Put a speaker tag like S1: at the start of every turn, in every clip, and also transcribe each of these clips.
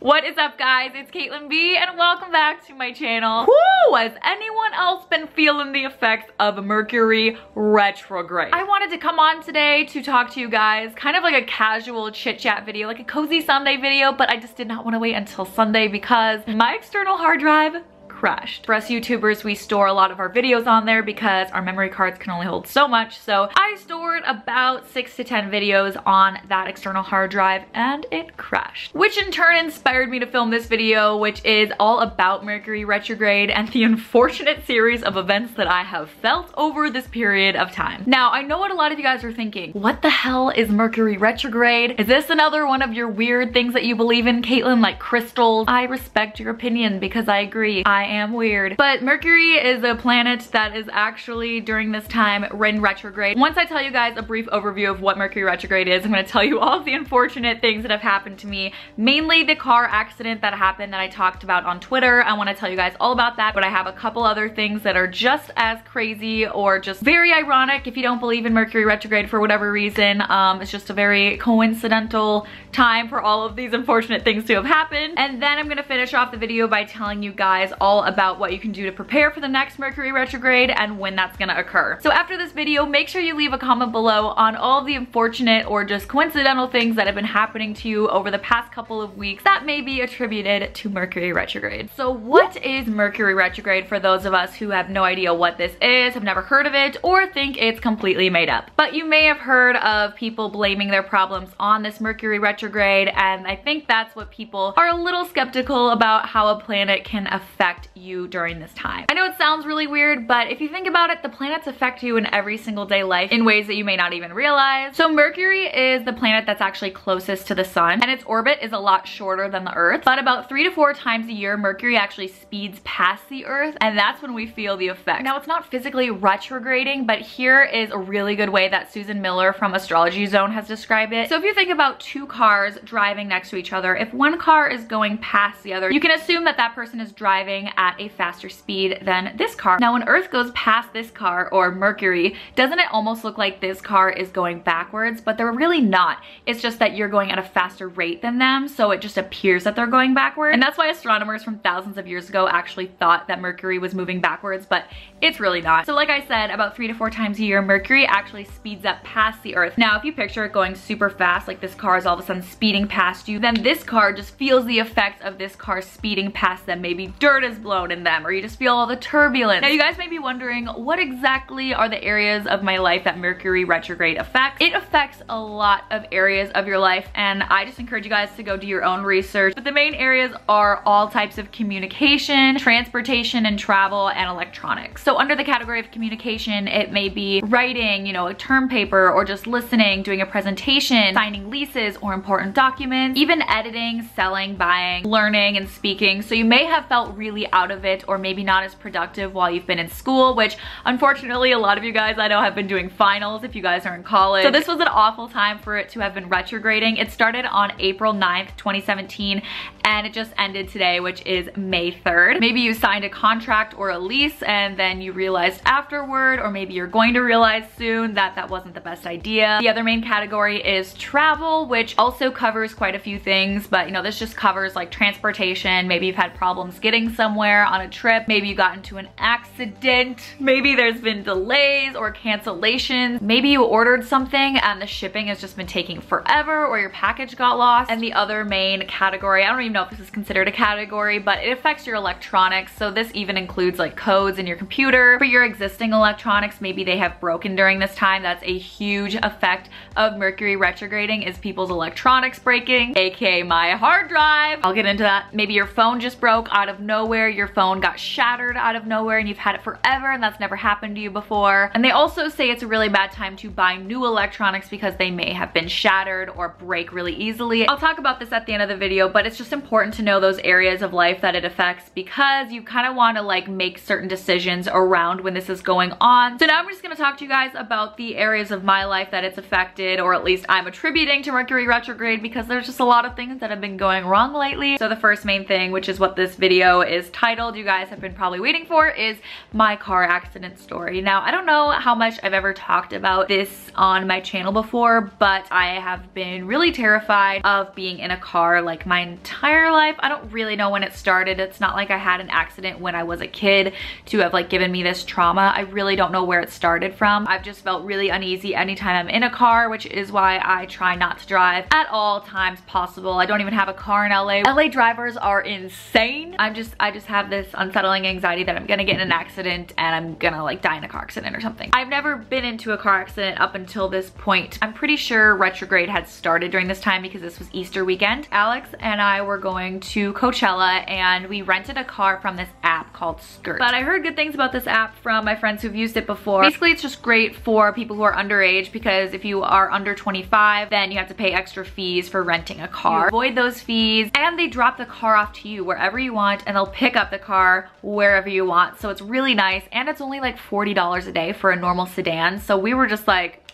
S1: What is up, guys? It's CaitlinB and welcome back to my channel. Woo! Has anyone else been feeling the effects of Mercury retrograde? I wanted to come on today to talk to you guys, kind of like a casual chit chat video, like a cozy Sunday video, but I just did not want to wait until Sunday because my external hard drive crashed. For us YouTubers, we store a lot of our videos on there because our memory cards can only hold so much. So I stored about 6 to 10 videos on that external hard drive and it crashed. Which in turn inspired me to film this video, which is all about Mercury retrograde and the unfortunate series of events that I have felt over this period of time. Now, I know what a lot of you guys are thinking. What the hell is Mercury retrograde? Is this another one of your weird things that you believe in, Caitlin, like crystals? I respect your opinion because I agree. I am weird. But Mercury is a planet that is actually during this time in retrograde. Once I tell you guys a brief overview of what Mercury retrograde is, I'm going to tell you all of the unfortunate things that have happened to me. Mainly the car accident that happened that I talked about on Twitter. I want to tell you guys all about that, but I have a couple other things that are just as crazy or just very ironic if you don't believe in Mercury retrograde for whatever reason. It's just a very coincidental time for all of these unfortunate things to have happened. And then I'm going to finish off the video by telling you guys all about what you can do to prepare for the next Mercury retrograde and when that's gonna occur. So after this video, make sure you leave a comment below on all the unfortunate or just coincidental things that have been happening to you over the past couple of weeks that may be attributed to Mercury retrograde. So what is Mercury retrograde for those of us who have no idea what this is, have never heard of it, or think it's completely made up? But you may have heard of people blaming their problems on this Mercury retrograde, and I think that's what people are a little skeptical about, how a planet can affect you during this time. I know it sounds really weird, but if you think about it, the planets affect you in every single day life in ways that you may not even realize. So Mercury is the planet that's actually closest to the sun, and its orbit is a lot shorter than the Earth, but about 3 to 4 times a year, Mercury actually speeds past the Earth, and that's when we feel the effect. Now, it's not physically retrograding, but here is a really good way that Susan Miller from Astrology Zone has described it. So if you think about 2 cars driving next to each other, if one car is going past the other, you can assume that that person is driving at a faster speed than this car. Now, when Earth goes past this car, or Mercury, doesn't it almost look like this car is going backwards? But they're really not. It's just that you're going at a faster rate than them, so it just appears that they're going backwards. And that's why astronomers from thousands of years ago actually thought that Mercury was moving backwards, but it's really not. So like I said, about 3 to 4 times a year, Mercury actually speeds up past the Earth. Now, if you picture it going super fast, like this car is all of a sudden speeding past you, then this car just feels the effects of this car speeding past them. Maybe dirt is blown in them, or you just feel all the turbulence. Now, you guys may be wondering, what exactly are the areas of my life that Mercury retrograde affects? It affects a lot of areas of your life, and I just encourage you guys to go do your own research. But the main areas are all types of communication, transportation and travel, and electronics. So under the category of communication, it may be writing, you know, a term paper, or just listening, doing a presentation, signing leases or important documents, even editing, selling, buying, learning, and speaking. So you may have felt really out of it, or maybe not as productive while you've been in school, which unfortunately a lot of you guys I know have been doing finals if you guys are in college. So this was an awful time for it to have been retrograding. It started on April 9th, 2017, and it just ended today, which is May 3rd. Maybe you signed a contract or a lease and then you realized afterward, or maybe you're going to realize soon, that that wasn't the best idea. The other main category is travel, which also covers quite a few things, but you know, this just covers like transportation. Maybe you've had problems getting somewhere on a trip. Maybe you got into an accident. Maybe there's been delays or cancellations. Maybe you ordered something and the shipping has just been taking forever, or your package got lost. And the other main category, I don't even know if this is considered a category, but it affects your electronics. So this even includes like codes in your computer. For your existing electronics, maybe they have broken during this time. That's a huge effect of Mercury retrograding, is people's electronics breaking, aka my hard drive. I'll get into that. Maybe your phone just broke out of nowhere. Your phone got shattered out of nowhere and you've had it forever and that's never happened to you before. And they also say it's a really bad time to buy new electronics because they may have been shattered or break really easily. I'll talk about this at the end of the video, but it's just important to know those areas of life that it affects, because you kind of want to like make certain decisions around when this is going on. So now I'm just gonna talk to you guys about the areas of my life that it's affected, or at least I'm attributing to Mercury retrograde, because there's just a lot of things that have been going wrong lately. So the first main thing, which is what this video is titled, you guys have been probably waiting for, is my car accident story. Now, I don't know how much I've ever talked about this on my channel before, but I have been really terrified of being in a car like my entire life. I don't really know when it started. It's not like I had an accident when I was a kid to have like given me this trauma. I really don't know where it started from. I've just felt really uneasy anytime I'm in a car, which is why I try not to drive at all times possible. I don't even have a car in LA. LA drivers are insane. I just have this unsettling anxiety that I'm gonna get in an accident and I'm gonna like die in a car accident or something. I've never been into a car accident up until this point. I'm pretty sure retrograde had started during this time because this was Easter weekend. Alex and I were going to Coachella and we rented a car from this app called Skirt. But I heard good things about this app from my friends who've used it before. Basically, it's just great for people who are underage, because if you are under 25, then you have to pay extra fees for renting a car. You avoid those fees and they drop the car off to you wherever you want, and they'll pick up the car wherever you want. So it's really nice, and it's only like $40 a day for a normal sedan. So we were just like,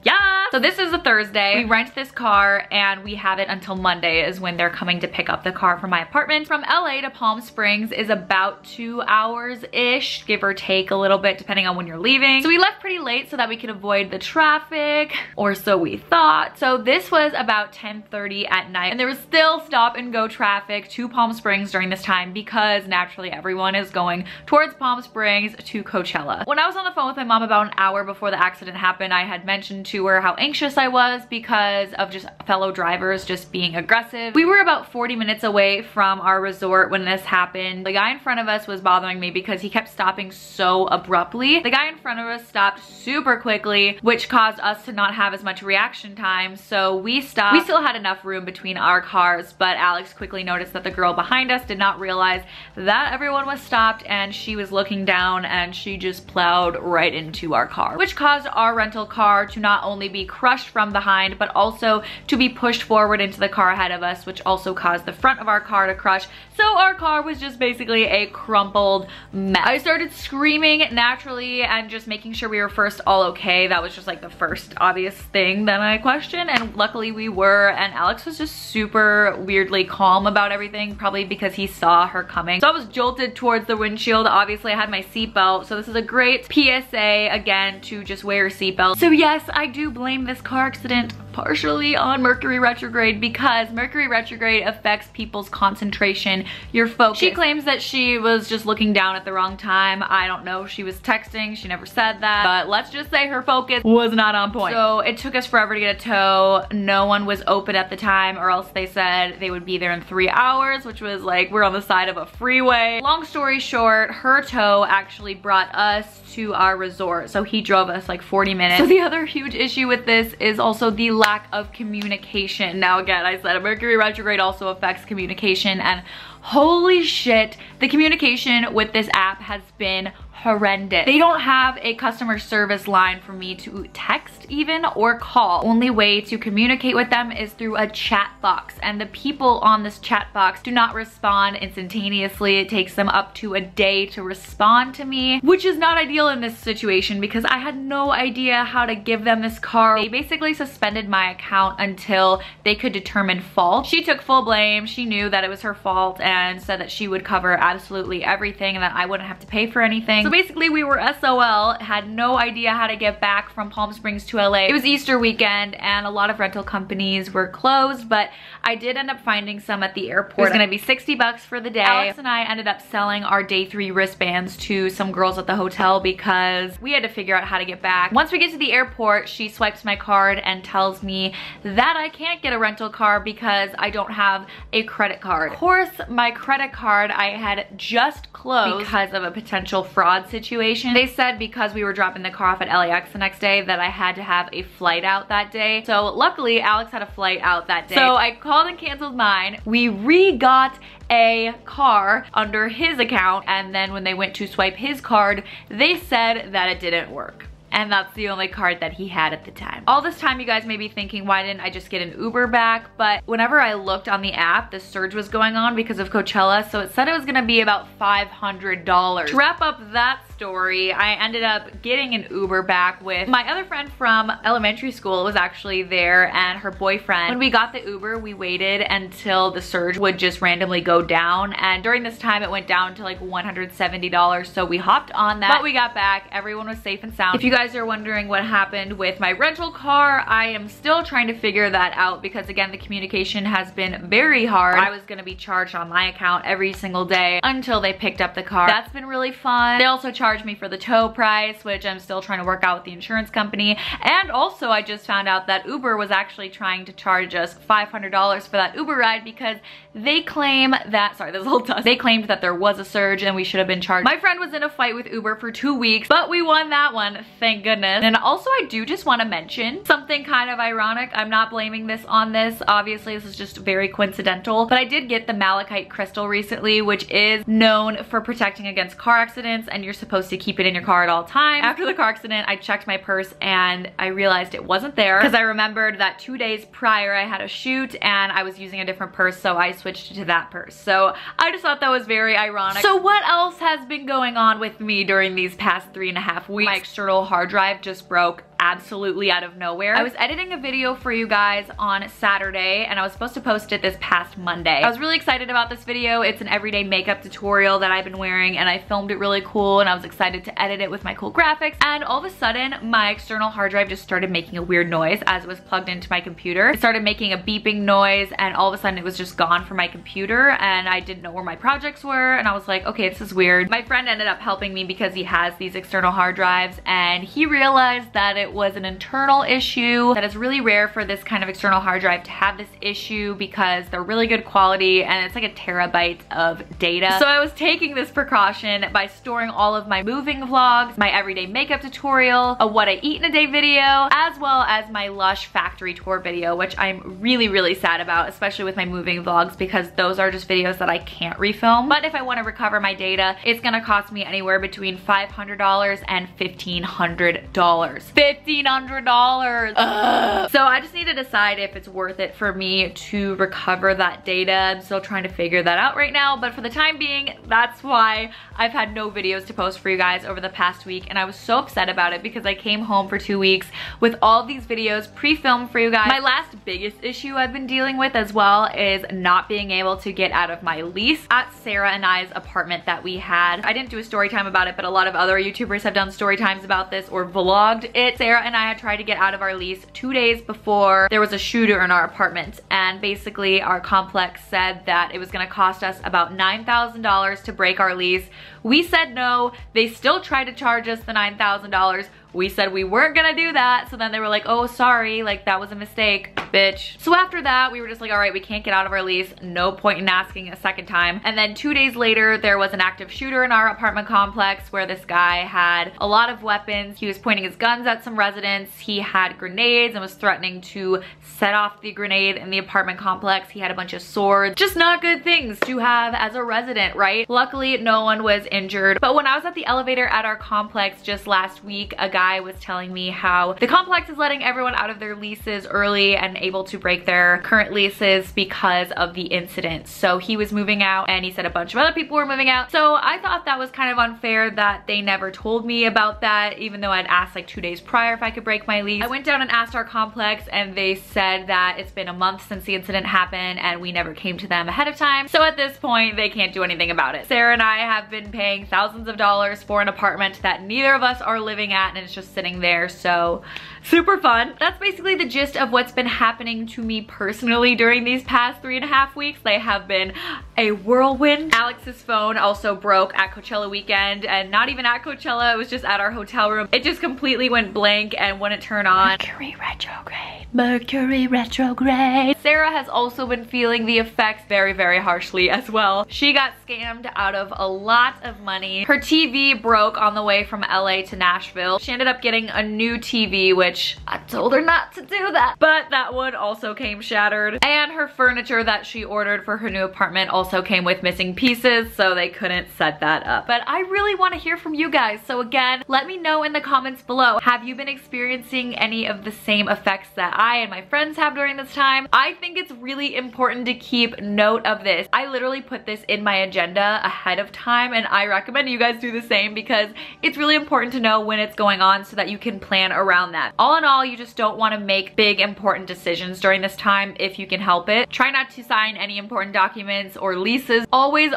S1: yeah. So this is a Thursday. We rent this car and we have it until Monday is when they're coming to pick up the car from my apartment. From LA to Palm Springs is about 2 hours-ish, give or take a little bit depending on when you're leaving. So we left pretty late so that we could avoid the traffic, or so we thought. So this was about 10:30 at night, and there was still stop and go traffic to Palm Springs during this time because naturally everyone is going towards Palm Springs to Coachella. When I was on the phone with my mom about an hour before the accident happened, I had mentioned to her how anxious I was because of just fellow drivers just being aggressive. We were about 40 minutes away from our resort when this happened. The guy in front of us was bothering me because he kept stopping so abruptly. The guy in front of us stopped super quickly, which caused us to not have as much reaction time. So we stopped. We still had enough room between our cars, but Alex quickly noticed that the girl behind us did not realize that everyone was stopped, and she was looking down and she just plowed right into our car, which caused our rental car to not only be crushed from behind, but also to be pushed forward into the car ahead of us, which also caused the front of our car to crush. So our car was just basically a crumpled mess. I started screaming naturally and just making sure we were first all okay. That was just like the first obvious thing that I questioned, and luckily we were, and Alex was just super weirdly calm about everything, probably because he saw her coming. So I was jolted towards the windshield. Obviously I had my seatbelt, so this is a great PSA again to just wear your seatbelt. So yes, I do blame this car accident partially on Mercury retrograde, because Mercury retrograde affects people's concentration, your focus. She claims that she was just looking down at the wrong time. I don't know, she was texting, she never said that, but let's just say her focus was not on point. So it took us forever to get a tow. No one was open at the time, or else they said they would be there in 3 hours, which was like, we're on the side of a freeway. Long story short, her tow actually brought us to our resort, so he drove us like 40 minutes. So the other huge issue with this is also the lack of communication. Now again, I said Mercury retrograde also affects communication, and holy shit, the communication with this app has been horrendous. They don't have a customer service line for me to text even or call. Only way to communicate with them is through a chat box, and the people on this chat box do not respond instantaneously. It takes them up to a day to respond to me, which is not ideal in this situation because I had no idea how to give them this car. They basically suspended my account until they could determine fault. She took full blame. She knew that it was her fault and said that she would cover absolutely everything and that I wouldn't have to pay for anything. So basically we were SOL, had no idea how to get back from Palm Springs to LA. It was Easter weekend and a lot of rental companies were closed, but I did end up finding some at the airport. It was gonna be 60 bucks for the day. Alex and I ended up selling our day 3 wristbands to some girls at the hotel because we had to figure out how to get back. Once we get to the airport, she swipes my card and tells me that I can't get a rental car because I don't have a credit card. Of course, my credit card I had just closed because of a potential fraud situation. They said because we were dropping the car off at LAX the next day that I had to have a flight out that day. So luckily Alex had a flight out that day. So I called and canceled mine. We re-got a car under his account, and then when they went to swipe his card, they said that it didn't work. And that's the only card that he had at the time. All this time you guys may be thinking, why didn't I just get an Uber back? But whenever I looked on the app, the surge was going on because of Coachella, so it said it was gonna be about $500. To wrap up that backstory, I ended up getting an Uber back with my other friend from elementary school. Was actually there, and her boyfriend. When we got the Uber, we waited until the surge would just randomly go down, and during this time it went down to like $170, so we hopped on that. But we got back, everyone was safe and sound. If you guys are wondering what happened with my rental car, I am still trying to figure that out because again, the communication has been very hard. I was gonna be charged on my account every single day until they picked up the car. That's been really fun. They also charged me for the tow price, which I'm still trying to work out with the insurance company. And also I just found out that Uber was actually trying to charge us $500 for that Uber ride because they claim that, sorry, there's a little dust. They claimed that there was a surge and we should have been charged. My friend was in a fight with Uber for 2 weeks, but we won that one, thank goodness. And also I do just want to mention something kind of ironic. I'm not blaming this on this. Obviously, this is just very coincidental, but I did get the malachite crystal recently, which is known for protecting against car accidents, and you're supposed to keep it in your car at all times. After the car accident, I checked my purse and I realized it wasn't there because I remembered that 2 days prior I had a shoot and I was using a different purse, so I switched to that purse. So I just thought that was very ironic. So what else has been going on with me during these past 3.5 weeks? My external hard drive just broke absolutely out of nowhere. I was editing a video for you guys on Saturday and I was supposed to post it this past Monday. I was really excited about this video. It's an everyday makeup tutorial that I've been wearing and I filmed it really cool and I was excited to edit it with my cool graphics, and all of a sudden my external hard drive just started making a weird noise as it was plugged into my computer. It started making a beeping noise and all of a sudden it was just gone from my computer and I didn't know where my projects were, and I was like, okay, this is weird. My friend ended up helping me because he has these external hard drives and he realized that it was an internal issue. That is really rare for this kind of external hard drive to have this issue because they're really good quality and it's like a terabyte of data. So I was taking this precaution by storing all of my moving vlogs, my everyday makeup tutorial, a what I eat in a day video, as well as my Lush factory tour video, which I'm really sad about, especially with my moving vlogs because those are just videos that I can't refilm. But if I want to recover my data, it's gonna cost me anywhere between $500 and $1,500. $1,500. So I just need to decide if it's worth it for me to recover that data. I'm still trying to figure that out right now, but for the time being, that's why I've had no videos to post for you guys over the past week, and I was so upset about it because I came home for 2 weeks with all of these videos pre-filmed for you guys. My last biggest issue I've been dealing with as well is not being able to get out of my lease at Sarah and I's apartment that we had. I didn't do a story time about it, but a lot of other YouTubers have done story times about this or vlogged it. Sarah and I had tried to get out of our lease 2 days before there was a shooter in our apartment, and basically our complex said that it was gonna cost us about $9,000 to break our lease. We said no. They still tried to charge us the $9,000. We said we weren't gonna do that, so then they were like, oh, sorry, like that was a mistake, bitch. So after that, we were just like, all right, we can't get out of our lease, no point in asking a second time. And then 2 days later, there was an active shooter in our apartment complex where this guy had a lot of weapons. He was pointing his guns at some residents. He had grenades and was threatening to set off the grenade in the apartment complex. He had a bunch of swords. Just not good things to have as a resident, right? Luckily, no one was injured. But when I was at the elevator at our complex just last week, a guy was telling me how the complex is letting everyone out of their leases early and able to break their current leases because of the incident. So he was moving out and he said a bunch of other people were moving out. So I thought that was kind of unfair that they never told me about that, even though I'd asked like 2 days prior if I could break my lease. I went down and asked our complex and they said that it's been a month since the incident happened and we never came to them ahead of time. So at this point, they can't do anything about it. Sarah and I have been paying thousands of dollars for an apartment that neither of us are living at, and it's just sitting there, so super fun. That's basically the gist of what's been happening to me personally during these past 3.5 weeks. They have been a whirlwind. Alex's phone also broke at Coachella weekend, and not even at Coachella, it was just at our hotel room. It just completely went blank and wouldn't turn on. Mercury retrograde. Mercury retrograde. Sarah has also been feeling the effects very harshly as well. She got scammed out of a lot of money. Her TV broke on the way from LA to Nashville. She ended up getting a new TV, which I told her not to do that, but that one also came shattered. And her furniture that she ordered for her new apartment also came with missing pieces, so they couldn't set that up. But I really want to hear from you guys, so again, let me know in the comments below. Have you been experiencing any of the same effects that I and my friends have during this time? I think it's really important to keep note of this. I literally put this in my agenda ahead of time, and I recommend you guys do the same because it's really important to know when it's going on so that you can plan around that. All in all, you just don't want to make big important decisions during this time if you can help it. Try not to sign any important documents or leases. Always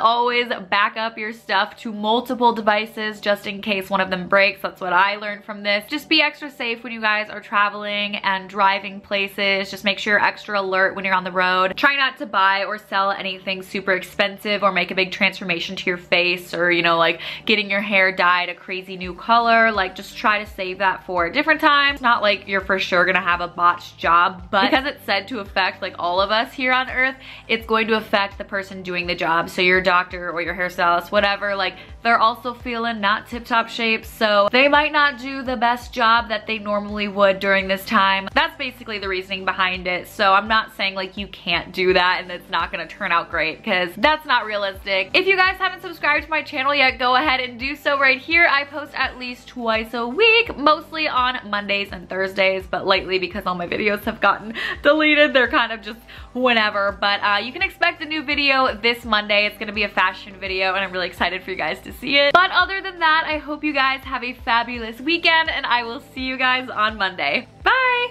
S1: back up your stuff to multiple devices just in case one of them breaks. That's what I learned from this. Just be extra safe when you guys are traveling and driving places. Just make sure you're extra alert when you're on the road. Try not to buy or sell anything super expensive or make a big transformation to your face, or you know, like getting your hair dyed a crazy new color. Like, just try to save that for a different time. It's not like you're for sure gonna have a botched job, but because it's said to affect like all of us here on earth, it's going to affect the person doing the job. So your doctor or your hairstylist, whatever, like they're also feeling not tip-top shape, so they might not do the best job that they normally would during this time. That's basically the reasoning behind it. So I'm not saying like you can't do that and it's not gonna turn out great, because that's not realistic. If you guys haven't subscribed to my channel yet, go ahead and do so right here. I post at least twice a week, mostly on Mondays and Thursdays, but lately because all my videos have gotten deleted, they're kind of just whenever. But you can expect a new video this Monday. It's gonna be a fashion video and I'm really excited for you guys to see it. But other than that, I hope you guys have a fabulous weekend and I will see you guys on Monday. Bye!